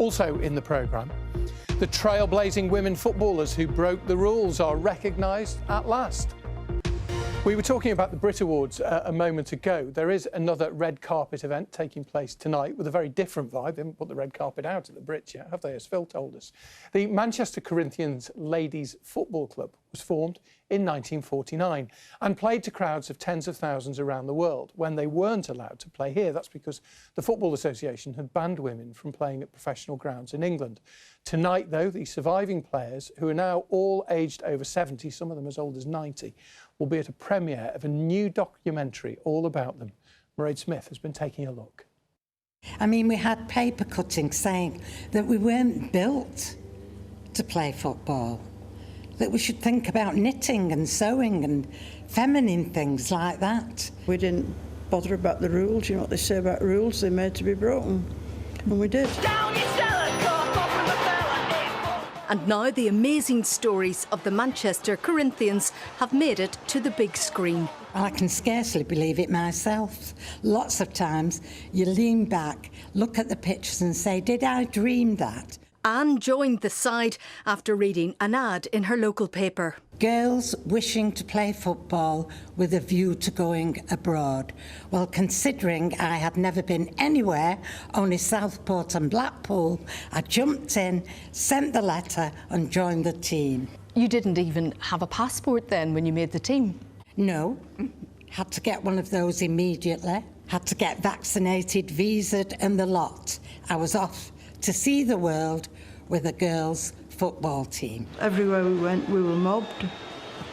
Also in the programme, the trailblazing women footballers who broke the rules are recognised at last. We were talking about the Brit Awards a moment ago. There is another red carpet event taking place tonight with a very different vibe. They haven't put the red carpet out at the Brits yet, have they, as Phil told us. The Manchester Corinthians Ladies Football Club was formed in 1949 and played to crowds of tens of thousands around the world when they weren't allowed to play here. That's because the Football Association had banned women from playing at professional grounds in England. Tonight, though, the surviving players, who are now all aged over 70, some of them as old as 90, will be at a premiere of a new documentary all about them. Mairead Smith has been taking a look. I mean, we had paper cuttings saying that we weren't built to play football, that we should think about knitting and sewing and feminine things like that. We didn't bother about the rules. You know what they say about rules? They're made to be broken. And we did. And now the amazing stories of the Manchester Corinthians have made it to the big screen. Well, I can scarcely believe it myself. Lots of times you lean back, look at the pictures and say, did I dream that? Anne joined the side after reading an ad in her local paper. Girls wishing to play football with a view to going abroad. Well, considering I had never been anywhere, only Southport and Blackpool, I jumped in, sent the letter and joined the team. You didn't even have a passport then when you made the team? No, had to get one of those immediately. Had to get vaccinated, visaed and the lot. I was off to see the world with a girls' football team. Everywhere we went, we were mobbed.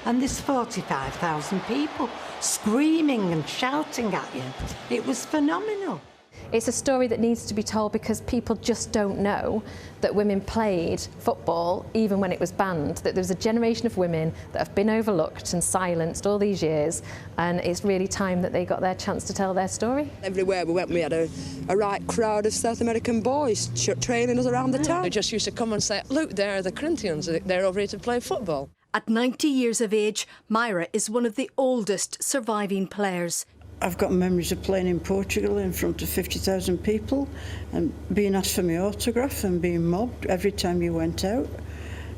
And there's 45,000 people screaming and shouting at you. It was phenomenal. It's a story that needs to be told because people just don't know that women played football even when it was banned, that there's a generation of women that have been overlooked and silenced all these years, and it's really time that they got their chance to tell their story. Everywhere we went, we had a right crowd of South American boys training us around the town. They just used to come and say, look, there are the Corinthians, they're over here to play football. At 90 years of age, Myra is one of the oldest surviving players. I've got memories of playing in Portugal in front of 50,000 people and being asked for my autograph and being mobbed every time you went out.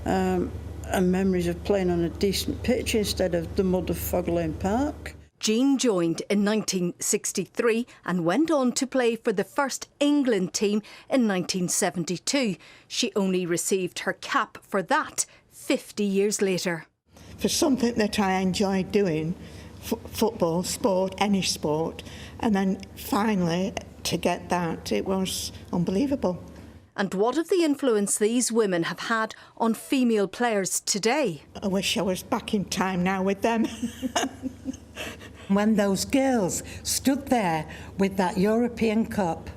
And memories of playing on a decent pitch instead of the mud of Fog Lane Park. Jean joined in 1963 and went on to play for the first England team in 1972. She only received her cap for that 50 years later. For something that I enjoyed doing, football, sport, any sport, and then finally to get that, it was unbelievable. And what of the influence these women have had on female players today? I wish I was back in time now with them. When those girls stood there with that European Cup,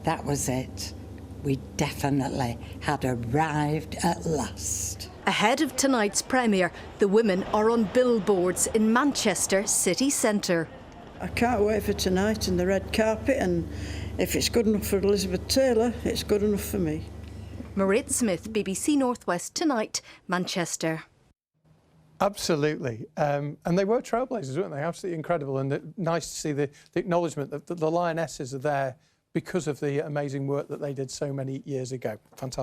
that was it. We definitely had arrived at last. Ahead of tonight's premiere, the women are on billboards in Manchester city centre. I can't wait for tonight and the red carpet, and if it's good enough for Elizabeth Taylor, it's good enough for me. Mairead Smith, BBC North West Tonight, Manchester. Absolutely. And they were trailblazers, weren't they? Absolutely incredible. And nice to see the acknowledgement that the Lionesses are there because of the amazing work that they did so many years ago. Fantastic.